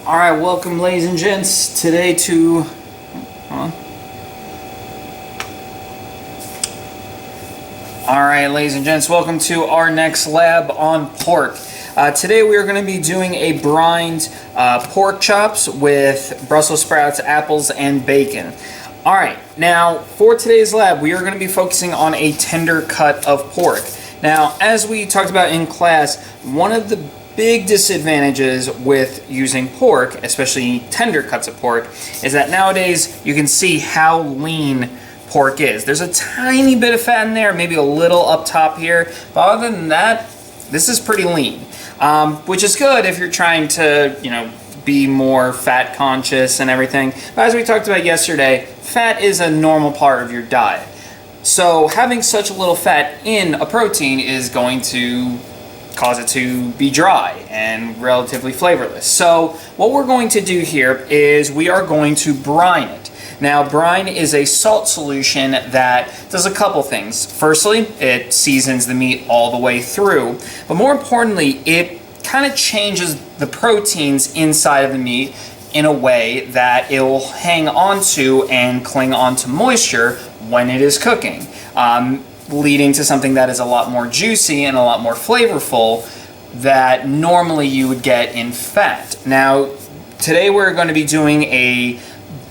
All right, welcome, ladies and gents. Today to, All right, ladies and gents, welcome to our next lab on pork. Today we are going to be doing a brined pork chops with Brussels sprouts, apples, and bacon. All right, now for today's lab, we are going to be focusing on a tender cut of pork. Now, as we talked about in class, one of the big disadvantages with using pork, especially tender cuts of pork, is that nowadays you can see how lean pork is. There's a tiny bit of fat in there, maybe a little up top here, but other than that, this is pretty lean, which is good if you're trying to, be more fat conscious and everything. But as we talked about yesterday, fat is a normal part of your diet. So having such a little fat in a protein is going to cause it to be dry and relatively flavorless. So what we're going to do here is we are going to brine it. Now, brine is a salt solution that does a couple things. Firstly, it seasons the meat all the way through, but more importantly, it kind of changes the proteins inside of the meat in a way that it will hang onto and cling onto moisture when it is cooking, leading to something that is a lot more juicy and a lot more flavorful that normally you would get in fat. Now, today we're going to be doing a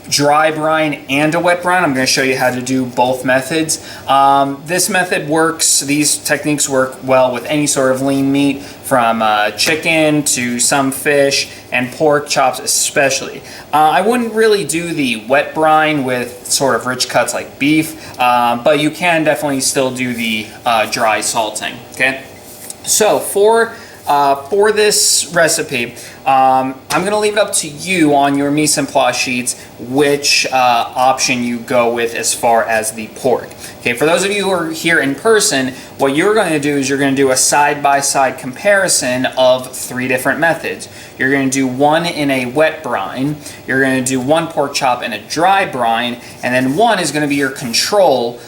dry brine and a wet brine. I'm going to show you how to do both methods. This method works, these techniques work well with any sort of lean meat, from chicken to some fish and pork chops especially. I wouldn't really do the wet brine with sort of rich cuts like beef, but you can definitely still do the dry salting. Okay, so for this recipe, I'm going to leave it up to you on your mise en place sheets which option you go with as far as the pork. Okay, for those of you who are here in person, what you're going to do is you're going to do a side-by-side comparison of 3 different methods. You're going to do one in a wet brine, you're going to do one pork chop in a dry brine, and then one is going to be your control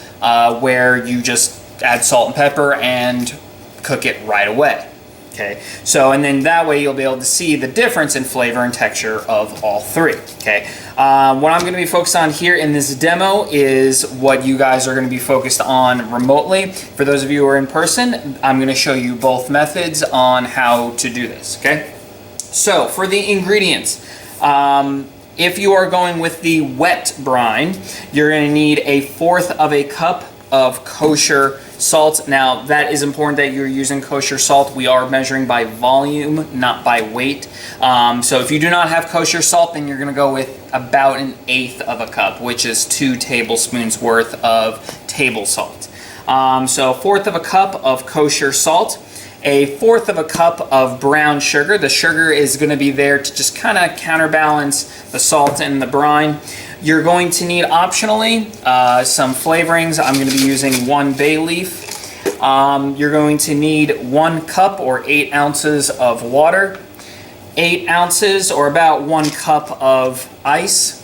where you just add salt and pepper and cook it right away. Okay, so and then that way you'll be able to see the difference in flavor and texture of all 3. Okay, what I'm going to be focused on here in this demo is what you guys are going to be focused on remotely. For those of you who are in person, I'm going to show you both methods on how to do this. Okay, so for the ingredients, if you are going with the wet brine, you're going to need 1/4 cup of kosher salt. Now, that is important that you're using kosher salt. We are measuring by volume, not by weight. So if you do not have kosher salt, then you're going to go with about 1/8 cup, which is 2 tablespoons worth of table salt. So 1/4 cup of kosher salt, 1/4 cup of brown sugar. The sugar is going to be there to just kind of counterbalance the salt and the brine. You're going to need, optionally, some flavorings. I'm going to be using 1 bay leaf. You're going to need 1 cup or 8 ounces of water, 8 ounces or about 1 cup of ice.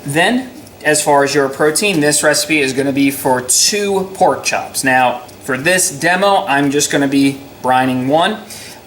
Then, as far as your protein, this recipe is going to be for 2 pork chops. Now, for this demo, I'm just going to be brining 1,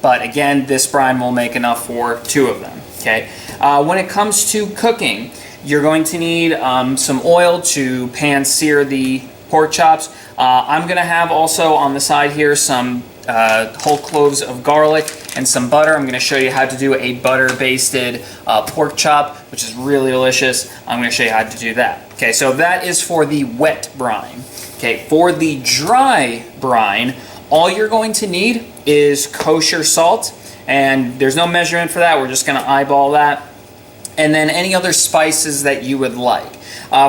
but again, this brine will make enough for 2 of them. Okay. When it comes to cooking, you're going to need some oil to pan sear the pork chops. I'm going to have also on the side here some whole cloves of garlic and some butter. I'm going to show you how to do a butter-basted pork chop, which is really delicious. I'm going to show you how to do that. Okay, so that is for the wet brine. Okay, for the dry brine, all you're going to need is kosher salt. And there's no measurement for that. We're just going to eyeball that. And then any other spices that you would like.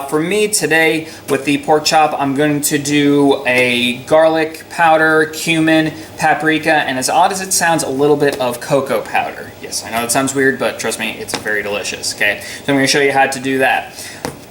For me today, with the pork chop, I'm going to do a garlic powder, cumin, paprika, and as odd as it sounds, a little bit of cocoa powder. Yes, I know it sounds weird, but trust me, it's very delicious. Okay, so I'm going to show you how to do that.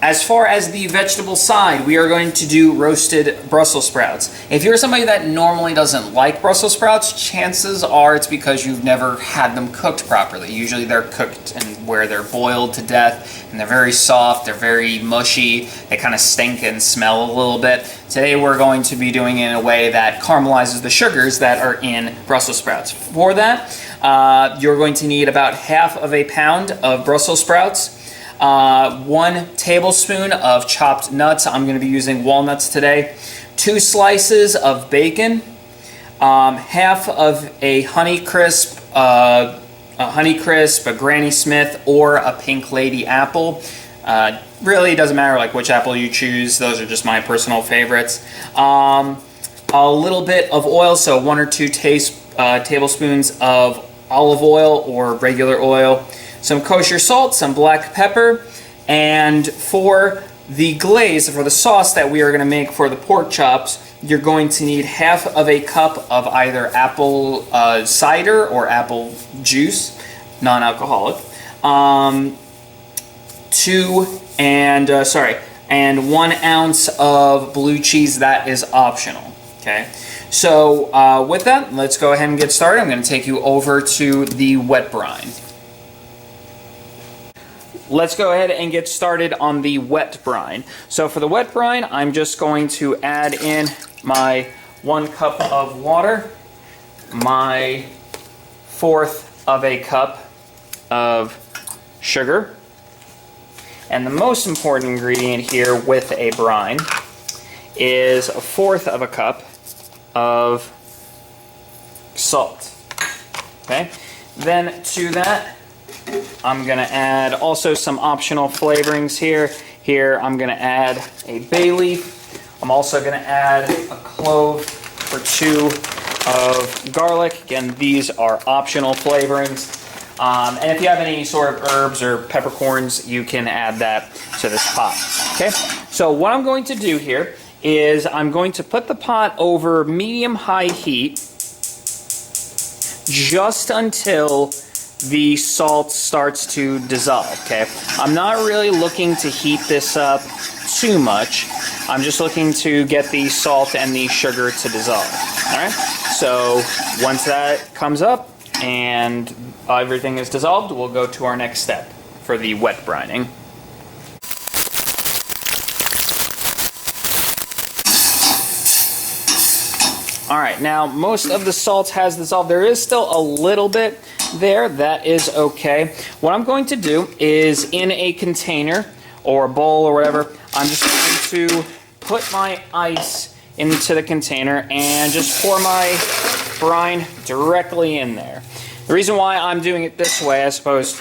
As far as the vegetable side, we are going to do roasted Brussels sprouts. If you're somebody that normally doesn't like Brussels sprouts, chances are it's because you've never had them cooked properly. Usually they're cooked and where they're boiled to death, and they're very soft, they're very mushy, they kind of stink and smell a little bit. Today we're going to be doing it in a way that caramelizes the sugars that are in Brussels sprouts. For that, You're going to need about half of a pound of Brussels sprouts, 1 tablespoon of chopped nuts. I'm going to be using walnuts today. 2 slices of bacon, half of a Honeycrisp, a Granny Smith, or a Pink Lady apple. Really doesn't matter like which apple you choose. Those are just my personal favorites. A little bit of oil, so 1 or 2 tablespoons of olive oil or regular oil. Some kosher salt, some black pepper, and for the glaze, for the sauce that we are going to make for the pork chops, you're going to need half of a cup of either apple cider or apple juice, non-alcoholic, and 1 ounce of blue cheese. That is optional. Okay, so with that, let's go ahead and get started. I'm going to take you over to the wet brine. Let's go ahead and get started on the wet brine. So for the wet brine, I'm just going to add in my 1 cup of water, my 1/4 of a cup of sugar, and the most important ingredient here with a brine is 1/4 of a cup of salt. Okay, then to that, I'm going to add also some optional flavorings here. Here I'm going to add a bay leaf. I'm also going to add a clove or 2 of garlic. Again, these are optional flavorings. And if you have any sort of herbs or peppercorns, you can add that to this pot. Okay, so what I'm going to do here is I'm going to put the pot over medium-high heat just until the salt starts to dissolve. Okay, I'm not really looking to heat this up too much. I'm just looking to get the salt and the sugar to dissolve. All right, so once that comes up and everything is dissolved, we'll go to our next step for the wet brining. All right, now most of the salt has dissolved. There is still a little bit there. That is okay. What I'm going to do is in a container or a bowl or whatever, I'm just going to put my ice into the container and just pour my brine directly in there. The reason why I'm doing it this way, I suppose,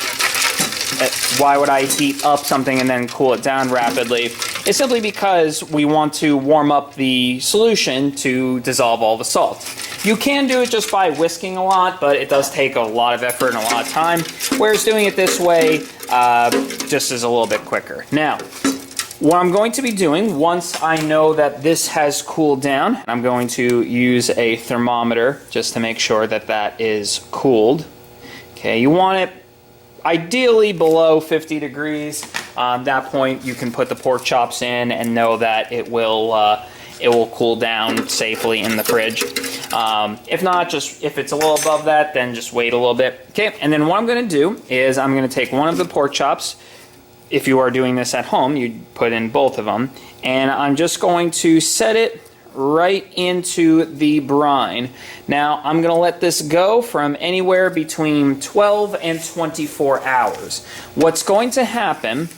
why would I heat up something and then cool it down rapidly, is simply because we want to warm up the solution to dissolve all the salt. You can do it just by whisking a lot, but it does take a lot of effort and a lot of time, whereas doing it this way just is a little bit quicker. Now, what I'm going to be doing, once I know that this has cooled down, I'm going to use a thermometer just to make sure that that is cooled. Okay, you want it ideally below 50 degrees. At that point, you can put the pork chops in and know that it will cool down safely in the fridge. If not, just if it's a little above that, then just wait a little bit. Okay, and then what I'm going to do is I'm going to take one of the pork chops. If you are doing this at home, you'd put in both of them, and I'm just going to set it right into the brine. Now, I'm going to let this go from anywhere between 12 and 24 hours. What's going to happen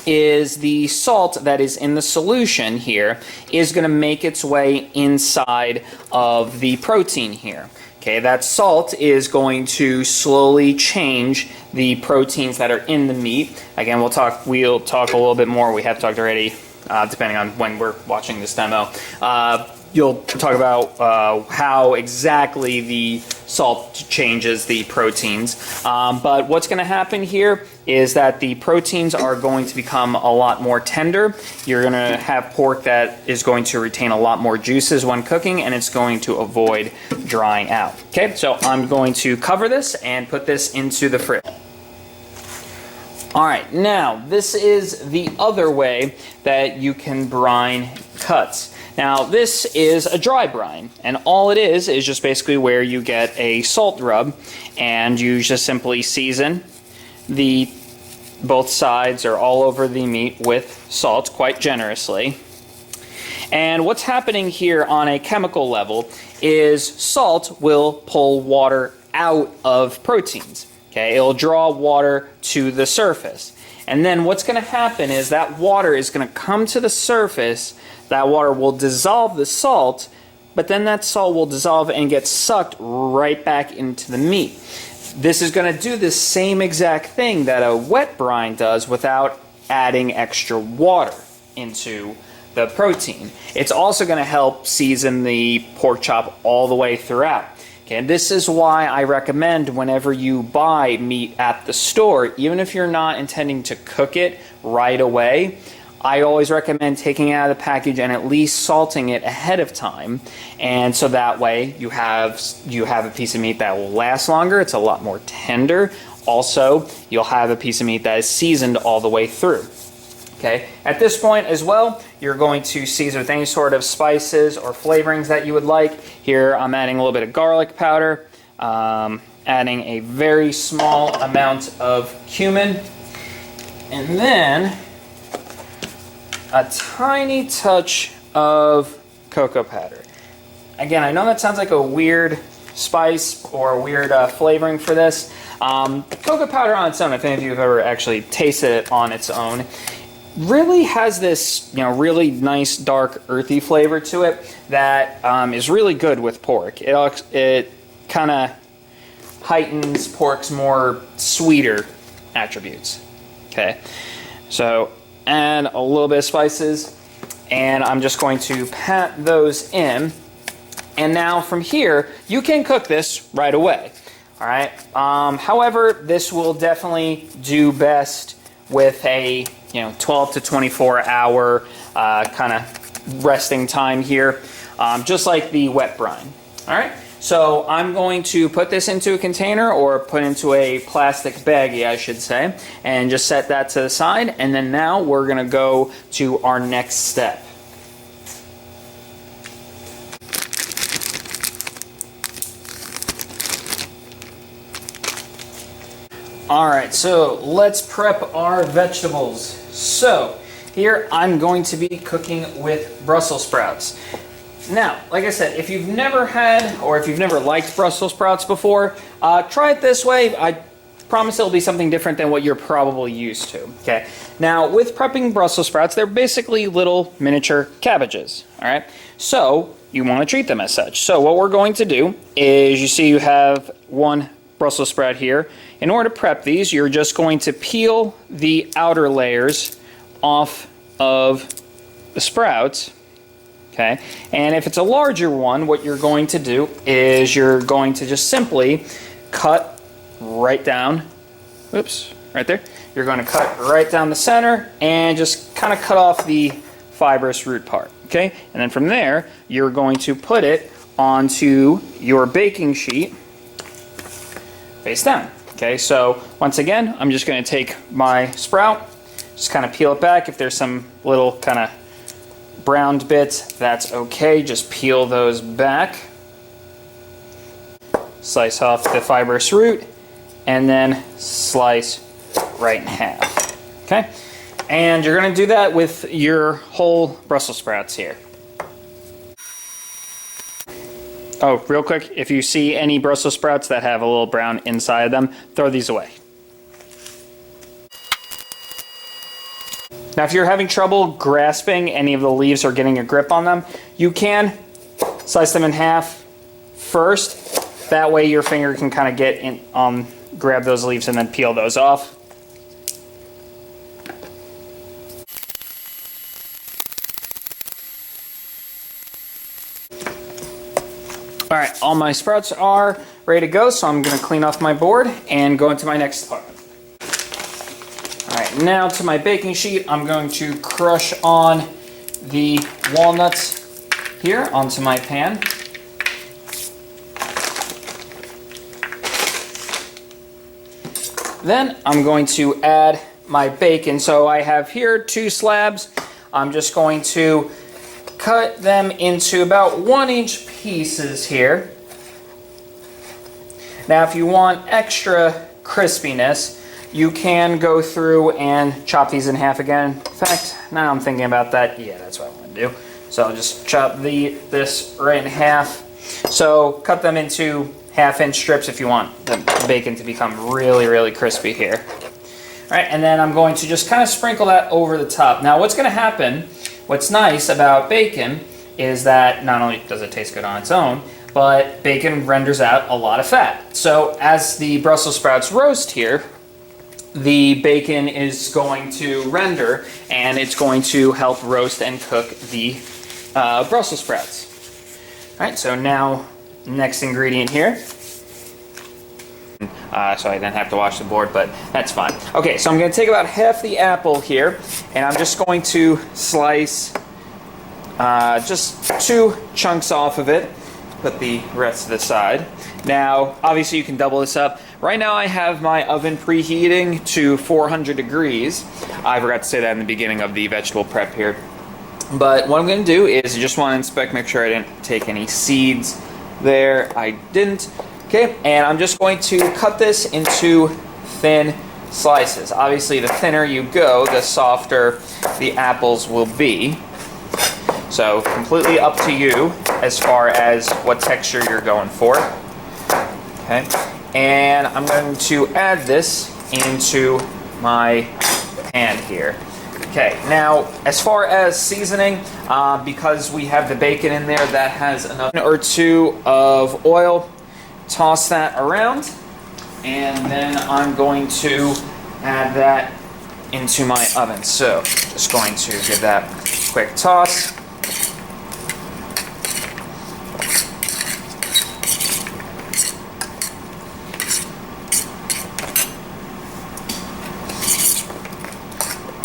is the salt that is in the solution here is going to make its way inside of the protein here. Okay, that salt is going to slowly change the proteins that are in the meat. Again, we'll talk a little bit more. We have talked already, depending on when we're watching this demo. You'll talk about how exactly the salt changes the proteins. But what's going to happen here is that the proteins are going to become a lot more tender. You're going to have pork that is going to retain a lot more juices when cooking, and it's going to avoid drying out. Okay, so I'm going to cover this and put this into the fridge. Alright, now this is the other way that you can brine cuts. Now this is a dry brine, and all it is just basically where you get a salt rub and you just simply season both sides or all over the meat with salt quite generously. And what's happening here on a chemical level is salt will pull water out of proteins. Okay, it'll draw water to the surface. And then what's going to happen is that water is going to come to the surface. That water will dissolve the salt, but then that salt will dissolve and get sucked right back into the meat. This is going to do the same exact thing that a wet brine does without adding extra water into the protein. It's also going to help season the pork chop all the way throughout. Okay, and this is why I recommend whenever you buy meat at the store, even if you're not intending to cook it right away, I always recommend taking it out of the package and at least salting it ahead of time. And so that way you have a piece of meat that will last longer. It's a lot more tender. Also, you'll have a piece of meat that is seasoned all the way through. Okay, at this point as well, you're going to season with any sort of spices or flavorings that you would like. Here I'm adding a little bit of garlic powder, adding a very small amount of cumin, and then a tiny touch of cocoa powder. Again, I know that sounds like a weird spice or a weird flavoring for this. Cocoa powder on its own, if any of you have ever actually tasted it on its own, really has this, really nice dark earthy flavor to it that is really good with pork. It kind of heightens pork's more sweeter attributes. Okay, so add a little bit of spices, and I'm just going to pat those in. And now from here, you can cook this right away. All right. However, this will definitely do best with a 12 to 24 hour kind of resting time here, just like the wet brine. All right, so I'm going to put this into a container, or put into a plastic baggie, I should say, and just set that to the side. And then now we're going to go to our next step. Alright, so let's prep our vegetables. So, here I'm going to be cooking with Brussels sprouts. Now, like I said, if you've never had, or if you've never liked Brussels sprouts before, try it this way. I promise it'll be something different than what you're probably used to. Okay. Now, with prepping Brussels sprouts, they're basically little miniature cabbages. Alright, so you want to treat them as such. So what we're going to do is, you see you have one Brussels sprout here. In order to prep these, you're just going to peel the outer layers off of the sprouts. Okay, and if it's a larger one, what you're going to do is you're going to just simply cut right down. Oops, right there. You're going to cut right down the center and just kind of cut off the fibrous root part. Okay, and then from there, you're going to put it onto your baking sheet face down. Okay, so once again, I'm just going to take my sprout, just kind of peel it back. If there's some little kind of browned bits, that's okay. Just peel those back. Slice off the fibrous root, and then slice right in half. Okay, and you're going to do that with your whole Brussels sprouts here. Oh, real quick, if you see any Brussels sprouts that have a little brown inside of them, throw these away. Now, if you're having trouble grasping any of the leaves or getting a grip on them, you can slice them in half first. That way your finger can kind of get in, grab those leaves and then peel those off. Alright, all my sprouts are ready to go, so I'm going to clean off my board and go into my next part. Alright, now to my baking sheet, I'm going to crush on the walnuts here onto my pan. Then I'm going to add my bacon. So I have here 2 slabs. I'm just going to cut them into about 1-inch pieces here. Now, if you want extra crispiness, you can go through and chop these in half again. In fact, now I'm thinking about that, yeah, that's what I want to do. So I'll just chop this right in half. So cut them into half-inch strips if you want the bacon to become really, really crispy here. All right, and then I'm going to just kind of sprinkle that over the top. Now what's gonna happen, what's nice about bacon is that not only does it taste good on its own, but bacon renders out a lot of fat. So as the Brussels sprouts roast here, the bacon is going to render and it's going to help roast and cook the Brussels sprouts. All right, so now next ingredient here. So I didn't have to wash the board, but that's fine. Okay, so I'm going to take about half the apple here, and I'm just going to slice just 2 chunks off of it. Put the rest to the side. Now, obviously you can double this up. Right now I have my oven preheating to 400 degrees. I forgot to say that in the beginning of the vegetable prep here. But what I'm going to do is I just want to inspect, make sure I didn't take any seeds there. I didn't. Okay, and I'm just going to cut this into thin slices. Obviously, the thinner you go, the softer the apples will be. So, completely up to you as far as what texture you're going for. Okay, and I'm going to add this into my pan here. Okay, now as far as seasoning, because we have the bacon in there, that has enough or 2 of oil. Toss that around, and then I'm going to add that into my oven. So just going to give that a quick toss.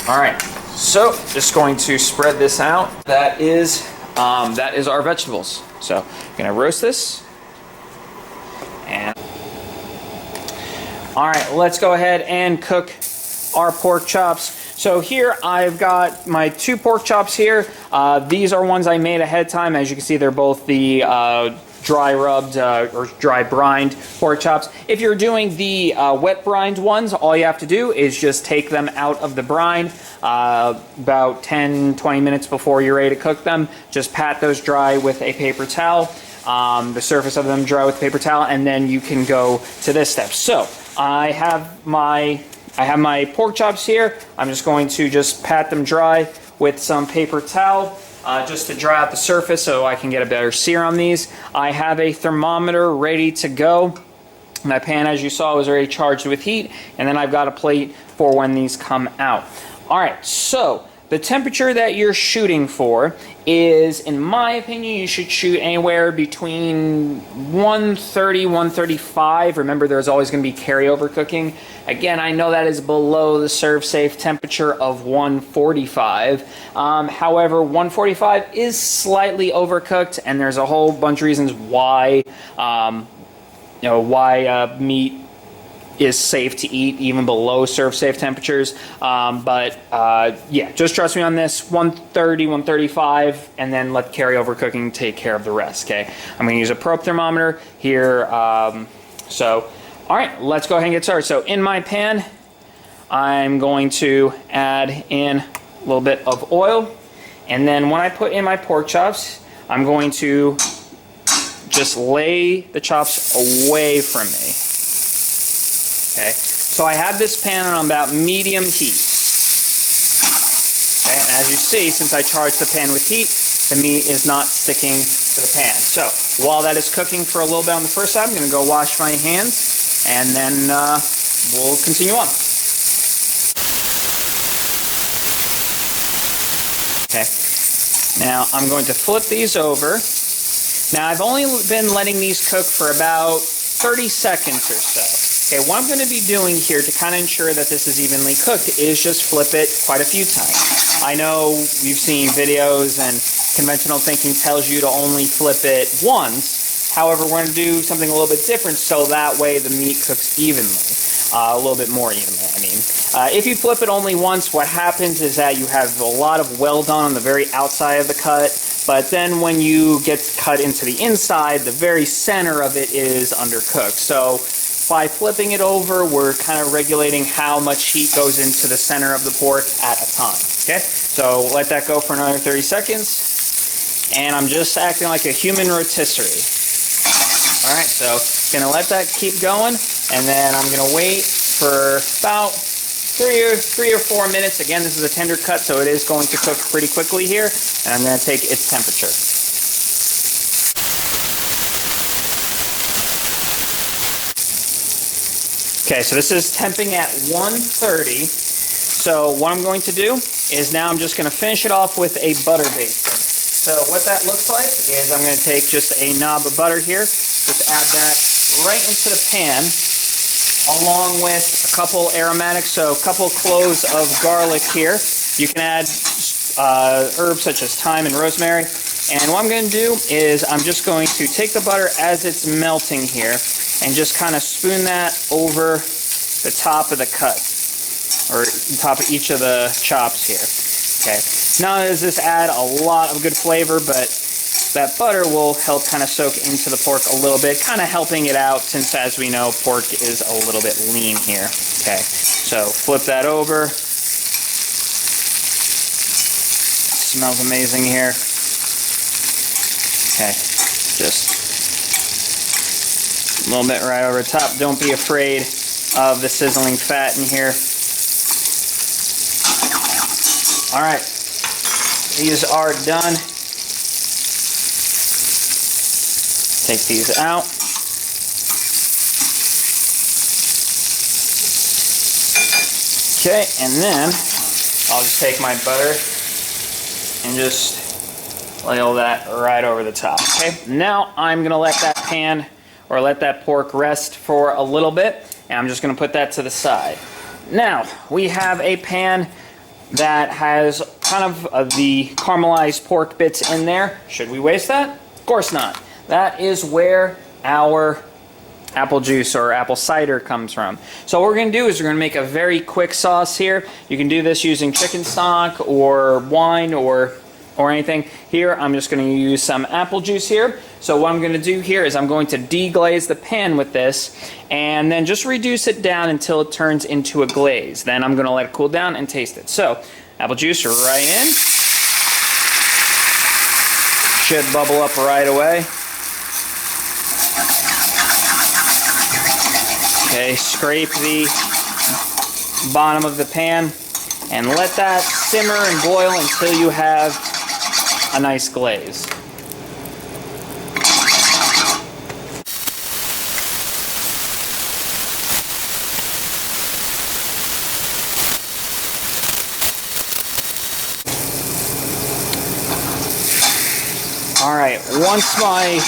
All right, so just going to spread this out. That is our vegetables. So I'm gonna roast this. And all right, let's go ahead and cook our pork chops. So here I've got my 2 pork chops here. These are ones I made ahead of time. As you can see, they're both the dry rubbed or dry brined pork chops. If you're doing the wet brined ones, all you have to do is just take them out of the brine about 10-20 minutes before you're ready to cook them. Just pat those dry with a paper towel. The surface of them dry with paper towel, and then you can go to this step. So I have my pork chops here. I'm just going to just pat them dry with some paper towel just to dry out the surface so I can get a better sear on these. I have a thermometer ready to go. My pan, as you saw, was already charged with heat, and then I've got a plate for when these come out. All right, so the temperature that you're shooting for is, in my opinion, you should shoot anywhere between 130, 135. Remember, there's always going to be carryover cooking. Again, I know that is below the serve-safe temperature of 145. However, 145 is slightly overcooked, and there's a whole bunch of reasons why, meat is safe to eat even below serve-safe temperatures. Yeah, just trust me on this. 130, 135, and then let carryover cooking take care of the rest, okay? I'm going to use a probe thermometer here. All right, let's go ahead and get started. So in my pan, I'm going to add in a little bit of oil. And then when I put in my pork chops, I'm going to just lay the chops away from me. Okay, so I have this pan on about medium heat. Okay, and as you see, since I charged the pan with heat, the meat is not sticking to the pan. So while that is cooking for a little bit on the first side, I'm going to go wash my hands, and then we'll continue on. Okay, now I'm going to flip these over. Now I've only been letting these cook for about 30 seconds or so. Okay, what I'm going to be doing here to kind of ensure that this is evenly cooked is just flip it quite a few times. I know you've seen videos and conventional thinking tells you to only flip it once. However, we're going to do something a little bit different so that way the meat cooks evenly. A little bit more evenly, I mean. If you flip it only once, what happens is that you have a lot of well done on the very outside of the cut, but then when you get cut into the inside, the very center of it is undercooked. So by flipping it over, we're kind of regulating how much heat goes into the center of the pork at a time. Okay, so let that go for another 30 seconds. And I'm just acting like a human rotisserie. All right, so gonna let that keep going, and then I'm gonna wait for about 3 or 4 minutes. Again, this is a tender cut, so it is going to cook pretty quickly here, and I'm gonna take its temperature. Okay, so this is temping at 130. So what I'm going to do is now I'm just going to finish it off with a butter basin. So what that looks like is I'm going to take just a knob of butter here, just add that right into the pan, along with a couple aromatics, so a couple cloves of garlic here. You can add herbs such as thyme and rosemary. And what I'm going to do is I'm just going to take the butter as it's melting here and just kind of spoon that over the top of the cut, or top of each of the chops here. Okay. Not only does this add a lot of good flavor, but that butter will help kind of soak into the pork a little bit, kind of helping it out, since as we know, pork is a little bit lean here. Okay. So flip that over. Smells amazing here. Okay, just a little bit right over the top. Don't be afraid of the sizzling fat in here. All right, these are done. Take these out. Okay, and then I'll just take my butter and just ladle that right over the top. Okay, now I'm gonna let that pan, or let that pork rest for a little bit, and I'm just gonna put that to the side. Now, we have a pan that has kind of the caramelized pork bits in there. Should we waste that? Of course not. That is where our apple juice or apple cider comes from. So what we're going to do is we're going to make a very quick sauce here. You can do this using chicken stock or wine or anything. Here I'm just going to use some apple juice here. So what I'm going to do here is I'm going to deglaze the pan with this and then just reduce it down until it turns into a glaze. Then I'm going to let it cool down and taste it. So apple juice right in. Should bubble up right away. Okay, scrape the bottom of the pan and let that simmer and boil until you have a nice glaze. All right, once my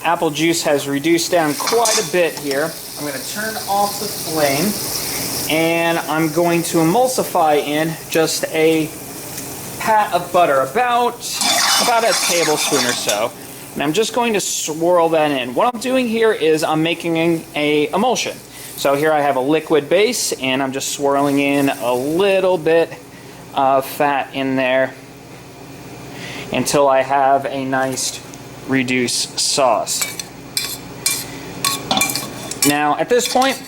apple juice has reduced down quite a bit here, I'm going to turn off the flame and I'm going to emulsify in just a pat of butter, about a tablespoon or so. And I'm just going to swirl that in. What I'm doing here is I'm making a emulsion. So here I have a liquid base and I'm just swirling in a little bit of fat in there until I have a nice reduced sauce. Now at this point,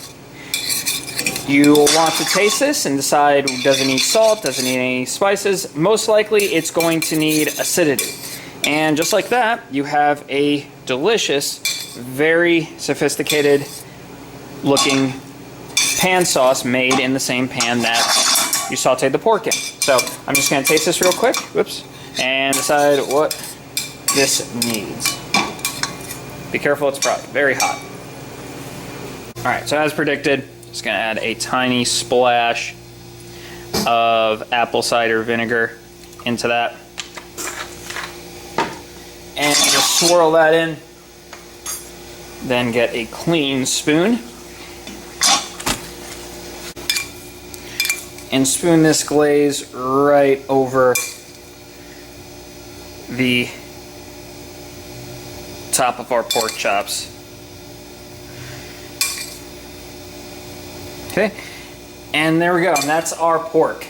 you will want to taste this and decide, does it need salt, does it need any spices? Most likely it's going to need acidity. And just like that, you have a delicious, very sophisticated looking pan sauce made in the same pan that you sauteed the pork in. So I'm just going to taste this real quick, whoops, and decide what this needs. Be careful, it's probably very hot. Alright, so as predicted, just going to add a tiny splash of apple cider vinegar into that. And just swirl that in. Then get a clean spoon. And spoon this glaze right over the top of our pork chops. Okay, and there we go, and that's our pork.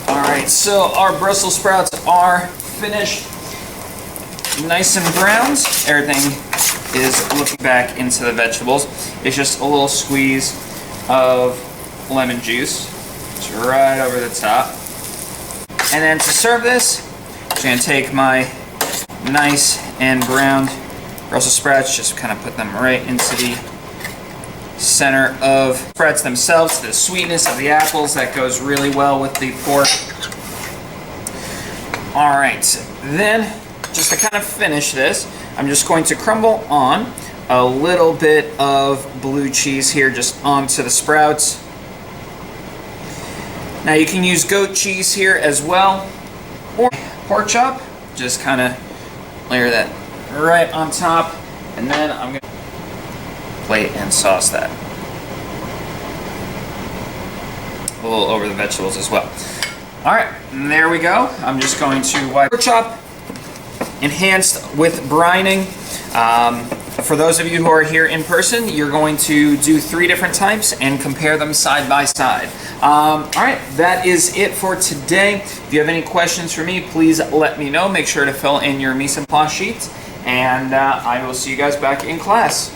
Alright, so our Brussels sprouts are finished, nice and browned. Everything is looking back into the vegetables. It's just a little squeeze of lemon juice. It's right over the top. And then to serve this, I'm just going to take my nice and browned Brussels sprouts, just kind of put them right into the center of sprouts themselves. The sweetness of the apples, that goes really well with the pork. All right, then just to kind of finish this, I'm just going to crumble on a little bit of blue cheese here just onto the sprouts. Now you can use goat cheese here as well, or pork chop. Just kind of layer that right on top, and then I'm going to plate and sauce that a little over the vegetables as well. All right, and there we go. I'm just going to wipe pork chop, enhanced with brining. For those of you who are here in person, you're going to do 3 different types and compare them side by side. All right, that is it for today. If you have any questions for me, please let me know. Make sure to fill in your mise en place sheet, and I will see you guys back in class.